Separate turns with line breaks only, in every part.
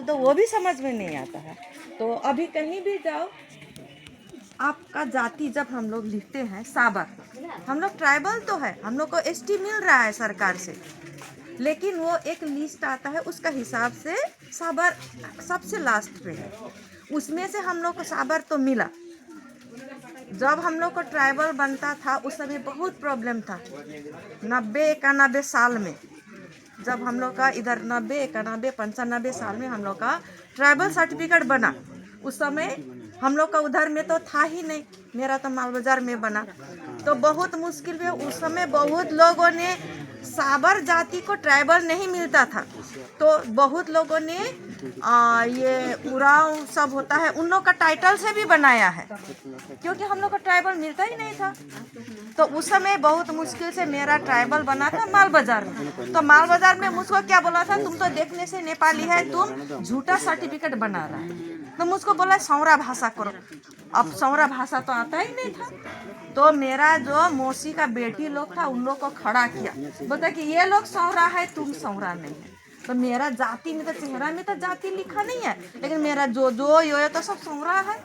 बोलते वो भी समझ में नहीं आता है। तो अभी कहीं भी जाओ, आपका जाति जब हम लोग लिखते हैं साबर, हम लोग ट्राइबल तो है, हम लोग को एसटी मिल रहा है सरकार से, लेकिन वो एक लिस्ट आता है उसका हिसाब से साबर सबसे लास्ट पे है, उसमें से हम लोग को साबर तो मिला। जब हम लोग को ट्राइबल बनता था उस समय बहुत प्रॉब्लम था, 90-91 साल में, जब हम लोग का इधर 90-91 95 साल में हम लोग का ट्राइबल सर्टिफिकेट बना। उस समय हम लोग का उधर में तो था ही नहीं, मेरा तो माल बाजार में बना, तो बहुत मुश्किल में उस समय बहुत लोगों ने, साबर जाति को ट्राइबल नहीं मिलता था, तो बहुत लोगों ने ये उराव सब होता है उन लोग का टाइटल से भी बनाया है, क्योंकि हम लोग का ट्राइबल मिलता ही नहीं था। तो उस समय बहुत मुश्किल से मेरा ट्राइबल बना था माल बाजार में। तो माल बाजार में मुझको क्या बोला था, तुम तो देखने से नेपाली है, तुम झूठा सर्टिफिकेट बना रहा है। तो मुझको बोला सौरा भाषा करो। अब सौरा भाषा तो आता ही नहीं था, तो मेरा जो मौसी का बेटी लोग था उन लोग को खड़ा किया, बोलता कि ये लोग सौरा है, तुम सौरा नहीं है। तो मेरा जाति में तो, चेहरा में तो जाति लिखा नहीं है, लेकिन मेरा जो यो तो सब सौरा है।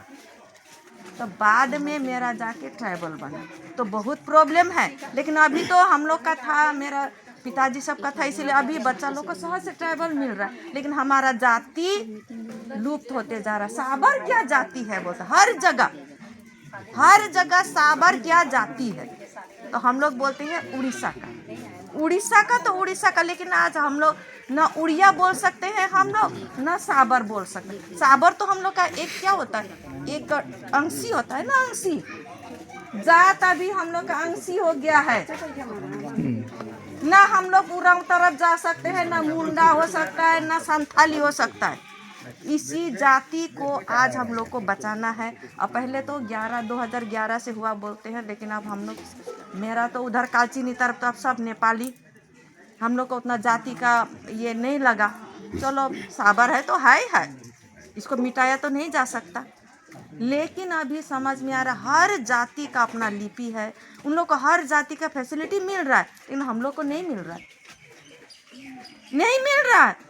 तो बाद में मेरा जाके ट्राइबल बना, तो बहुत प्रॉब्लम है। लेकिन अभी तो हम लोग का था, मेरा पिताजी सबका था, इसीलिए अभी बच्चा लोग को सहज से ट्राइबल मिल रहा है, लेकिन हमारा जाति लुप्त होते जा रहा है। साबर क्या जाति है बोलता, हर जगह साबर क्या जाति है। तो हम लोग बोलते हैं उड़ीसा का तो उड़ीसा का, लेकिन आज हम लोग न उड़िया बोल सकते हैं, हम लोग न साबर बोल सकते हैं। साबर तो हम लोग का एक क्या होता है, एक अंशी होता है ना, अंशी जात अभी हम लोग का अंशी हो गया है ना। हम लोग उरांव तरफ जा सकते हैं, ना मुंडा हो सकता है, ना संथाली हो सकता है। इसी जाति को आज हम लोग को बचाना है। अब पहले तो 2011 से हुआ बोलते हैं, लेकिन अब हम लोग, मेरा तो उधर कालचिनी तरफ तो अब सब नेपाली, हम लोग को उतना जाति का ये नहीं लगा। चलो साबर है तो है, इसको मिटाया तो नहीं जा सकता। लेकिन अभी समझ में आ रहा हर जाति का अपना लिपि है, उन लोग को हर जाति का फैसिलिटी मिल रहा है, लेकिन हम लोग को नहीं मिल रहा है।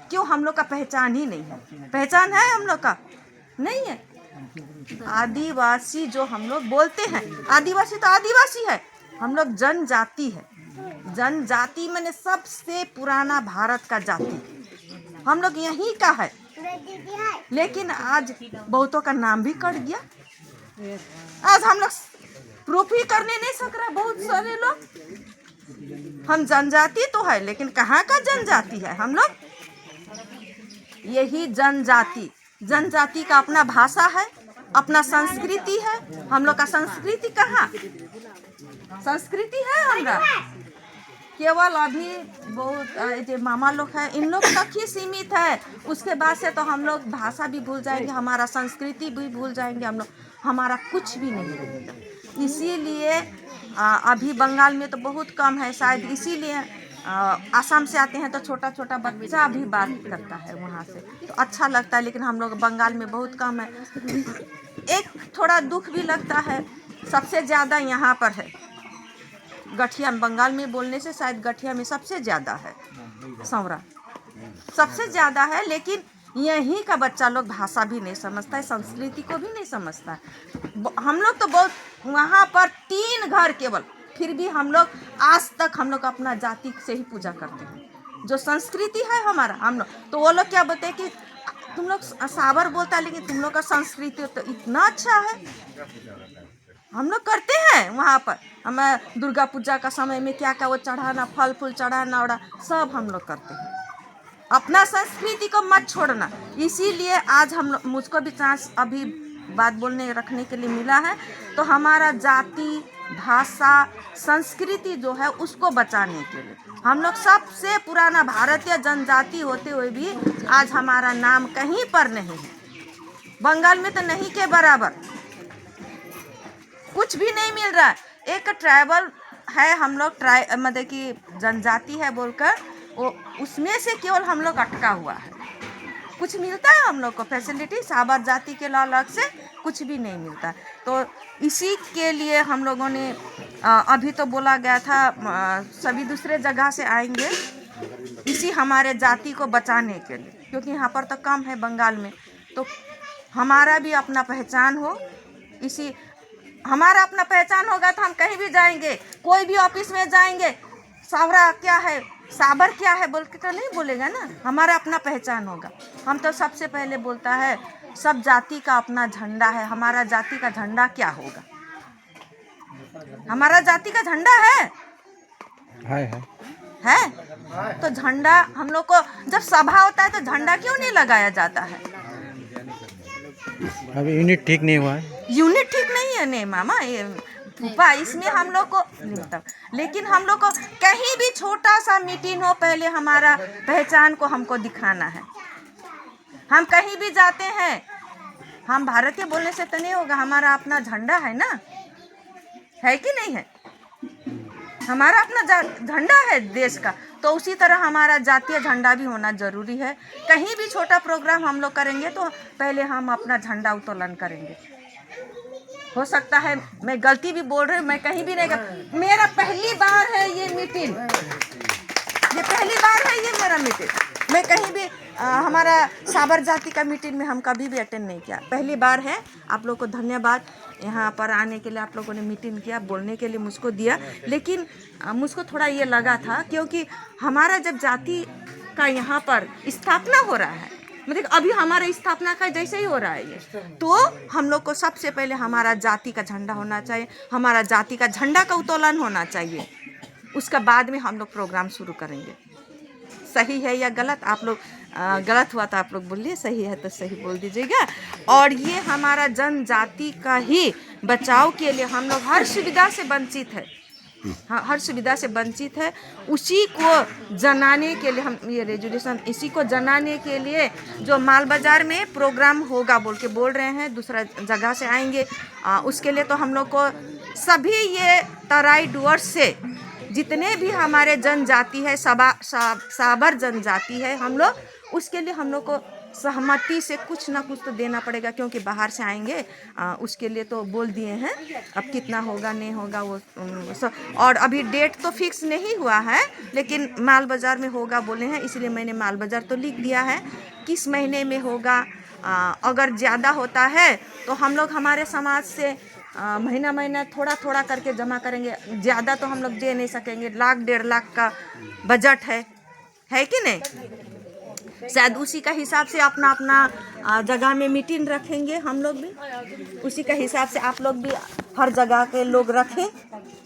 क्यों? हम लोग का पहचान ही नहीं है। पहचान है हम लोग का नहीं है। आदिवासी जो हम लोग बोलते हैं, आदिवासी तो आदिवासी है, हम लोग जनजाति है। जनजाति मैंने सबसे पुराना भारत का जाति, हम लोग यहीं का है, लेकिन आज बहुतों का नाम भी कट गया। आज हम लोग प्रूफ ही करने नहीं सक रहा, बहुत सारे लोग। हम जनजाति तो है, लेकिन कहाँ का जनजाति है हम लोग? यही जनजाति का अपना भाषा है, अपना संस्कृति है। हम लोग का संस्कृति कहाँ? संस्कृति है हमरा केवल अभी बहुत जो मामा लोग हैं इन लोग तक ही सीमित है। उसके बाद से तो हम लोग भाषा भी भूल जाएंगे, हमारा संस्कृति भी भूल जाएंगे, हम लोग, हमारा कुछ भी नहीं रहेगा। इसीलिए अभी बंगाल में तो बहुत कम है, शायद इसीलिए आसाम से आते हैं तो छोटा छोटा बच्चा भी बात करता है वहाँ से, तो अच्छा लगता है। लेकिन हम लोग बंगाल में बहुत कम है। एक थोड़ा दुख भी लगता है, सबसे ज़्यादा यहाँ पर है गठिया, बंगाल में बोलने से शायद गठिया में सबसे ज़्यादा है, सौरा सबसे ज़्यादा है। लेकिन यहीं का बच्चा लोग भाषा भी नहीं समझता है, संस्कृति को भी नहीं समझता है। हम लोग तो बहुत, वहाँ पर 3 घर केवल, फिर भी हम लोग आज तक हम लोग अपना जाति से ही पूजा करते हैं। जो संस्कृति है हमारा, हम लोग तो, वो लोग क्या बोलते हैं कि तुम लोग साबर बोलता है, लेकिन तुम लोग का संस्कृति तो इतना अच्छा है, हम लोग करते हैं। वहाँ पर हमें दुर्गा पूजा का समय में क्या क्या वो चढ़ाना, फल फूल चढ़ाना उड़ा सब हम लोग करते हैं। अपना संस्कृति को मत छोड़ना। इसीलिए आज हम लोग, मुझको भी चांस अभी बात बोलने रखने के लिए मिला है, तो हमारा जाति, भाषा, संस्कृति जो है उसको बचाने के लिए हम लोग सबसे पुराना भारतीय जनजाति होते हुए भी आज हमारा नाम कहीं पर नहीं है। बंगाल में तो नहीं के बराबर, कुछ भी नहीं मिल रहा है। एक ट्राइबल है, हम लोग मतलब कि जनजाति है बोलकर, वो उसमें से केवल हम लोग अटका हुआ है। कुछ मिलता है हम लोग को फैसिलिटी, साबर जाति के अलग से कुछ भी नहीं मिलता। तो इसी के लिए हम लोगों ने अभी तो बोला गया था सभी दूसरे जगह से आएंगे, इसी हमारे जाति को बचाने के लिए। क्योंकि यहाँ पर तो कम है बंगाल में। तो हमारा भी अपना पहचान हो, इसी हमारा अपना पहचान होगा तो हम कहीं भी जाएंगे, कोई भी ऑफिस में जाएंगे, सावरा क्या है, साबर क्या है बोल के तो नहीं बोलेगा ना, हमारा अपना पहचान होगा। हम तो सबसे पहले बोलता है सब जाति का अपना झंडा है, हमारा जाति का झंडा क्या होगा? हमारा जाति का झंडा है तो झंडा हम लोग को जब सभा होता है तो झंडा क्यों नहीं लगाया जाता है?
अभी यूनिट ठीक नहीं हुआ है।
यूनिट ठीक नहीं है नहीं मामा, ये फूफा, इसमें हम लोग को लेकिन हम लोग को कहीं भी छोटा सा मीटिंग हो, पहले हमारा पहचान को हमको दिखाना है। हम कहीं भी जाते हैं, हम भारतीय बोलने से तो नहीं होगा, हमारा अपना झंडा है ना, है कि नहीं है? हमारा अपना झंडा है देश का, तो उसी तरह हमारा जातीय झंडा भी होना जरूरी है। कहीं भी छोटा प्रोग्राम हम लोग करेंगे तो पहले हम अपना झंडा उत्तोलन करेंगे। हो सकता है मैं गलती भी बोल रही हूँ, मैं कहीं भी नहीं, मेरा पहली बार है ये मीटिंग, ये पहली बार है ये मेरा मीटिंग। मैं कहीं भी हमारा साबर जाति का मीटिंग में हम कभी भी अटेंड नहीं किया, पहली बार है। आप लोग को धन्यवाद यहाँ पर आने के लिए, आप लोगों ने मीटिंग किया, बोलने के लिए मुझको दिया। लेकिन मुझको थोड़ा ये लगा था क्योंकि हमारा जब जाति का यहाँ पर स्थापना हो रहा है, मतलब अभी हमारा स्थापना का जैसे ही हो रहा है ये, तो हम लोग को सबसे पहले हमारा जाति का झंडा होना चाहिए, हमारा जाति का झंडा का उत्तोलन होना चाहिए। उसका बाद में हम लोग प्रोग्राम शुरू करेंगे। सही है या गलत, आप लोग गलत हुआ तो आप लोग बोलिए, सही है तो सही बोल दीजिएगा। और ये हमारा जनजाति का ही बचाव के लिए हम लोग हर सुविधा से वंचित है, हाँ, हर सुविधा से वंचित है। उसी को जनाने के लिए हम ये रेजोल्यूशन, इसी को जनाने के लिए जो माल बाजार में प्रोग्राम होगा बोल रहे हैं, दूसरा जगह से आएंगे, उसके लिए तो हम लोग को सभी ये तराई डुअर्स से जितने भी हमारे जनजाति है, साबर जनजाति है, हम लोग उसके लिए हम लोग को सहमति से कुछ ना कुछ तो देना पड़ेगा, क्योंकि बाहर से आएंगे। उसके लिए तो बोल दिए हैं, अब कितना होगा नहीं होगा वो और अभी डेट तो फिक्स नहीं हुआ है, लेकिन माल बाजार में होगा बोले हैं, इसलिए मैंने माल बाजार तो लिख दिया है। किस महीने में होगा, अगर ज़्यादा होता है तो हम लोग हमारे समाज से महीना महीना थोड़ा थोड़ा करके जमा करेंगे, ज़्यादा तो हम लोग दे नहीं सकेंगे। 1,00,000-1,50,000 का बजट है कि नहीं? शायद उसी का हिसाब से अपना अपना जगह में मीटिंग रखेंगे हम लोग भी, उसी का हिसाब से आप लोग भी हर जगह के लोग रखें,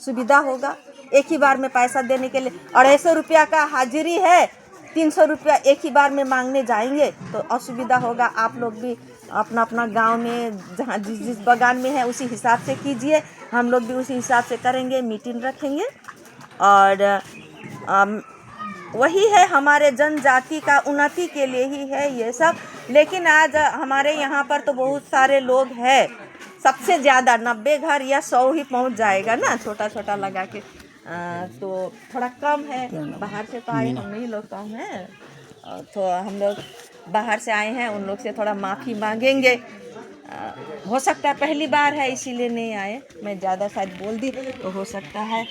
सुविधा होगा। एक ही बार में पैसा देने के लिए 250 रुपया का हाजिरी है, 300 रुपया एक ही बार में मांगने जाएंगे तो असुविधा होगा। आप लोग भी अपना अपना गांव में जहाँ जिस बगान में है उसी हिसाब से कीजिए, हम लोग भी उसी हिसाब से करेंगे, मीटिंग रखेंगे। और वही है हमारे जनजाति का उन्नति के लिए ही है ये सब। लेकिन आज हमारे यहाँ पर तो बहुत सारे लोग हैं, सबसे ज़्यादा 90 घर या 100 ही पहुँच जाएगा ना, छोटा छोटा लगा के, तो थोड़ा कम है। बाहर से तो आए हम ही लोग कम हैं, तो हम लोग बाहर से आए हैं, उन लोग से थोड़ा माफ़ी मांगेंगे। हो सकता है पहली बार है इसीलिए नहीं आए, मैं ज़्यादा शायद बोल दी तो हो सकता है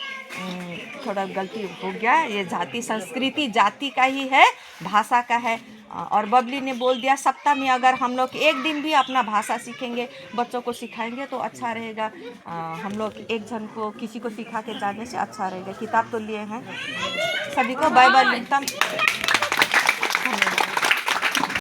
थोड़ा गलती हो गया। ये जाति संस्कृति जाति का ही है, भाषा का है। और बबली ने बोल दिया सप्ताह में अगर हम लोग एक दिन भी अपना भाषा सीखेंगे, बच्चों को सिखाएंगे तो अच्छा रहेगा। हम लोग एक जन को किसी को सिखा के जाने से अच्छा रहेगा। किताब तो लिए हैं, सभी को बाय बाय मिलता।